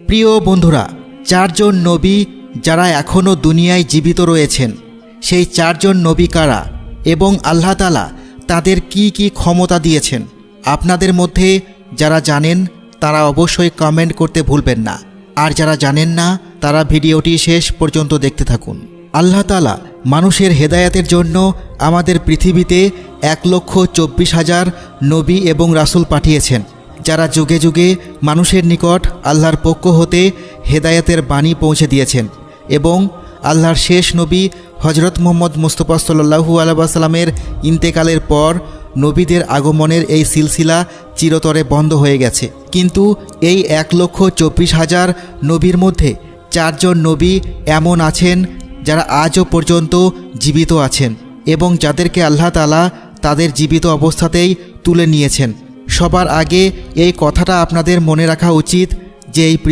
প্রিয় বন্ধুরা, চারজন নবী যারা এখনও দুনিয়ায় জীবিত রয়েছেন, সেই চারজন নবী কারা এবং আল্লাহ তাআলা তাদের কি কি ক্ষমতা দিয়েছেন, আপনাদের মধ্যে যারা জানেন তারা অবশ্যই কমেন্ট করতে ভুলবেন না। আর যারা জানেন না তারা ভিডিওটি শেষ পর্যন্ত দেখতে থাকুন। আল্লাহ তাআলা মানুষের হেদায়েতের জন্য আমাদের পৃথিবীতে 1,24,000 নবী এবং রাসূল পাঠিয়েছেন, যারা যুগে যুগে মানুষের নিকট আল্লাহর পক্ষ হতে হেদায়েতের বাণী পৌঁছে দিয়েছেন। এবং আল্লাহর শেষ নবী হজরত মুহাম্মদ মুস্তাফা সাল্লাল্লাহু আলাইহি ওয়াসাল্লামের ইন্তেকালের পর নবীদের আগমনের এই সিলসিলা চিরতরে বন্ধ হয়ে গেছে। কিন্তু এই 1,24,000 নবীর মধ্যে চারজন নবী এমন আছেন যারা আজও পর্যন্ত জীবিত আছেন এবং যাদেরকে আল্লাহ তাআলা তাদের জীবিত অবস্থাতেই তুলে নিয়েছেন। সবার আগে এই কথাটা আপনাদের মনে রাখা উচিত যে এই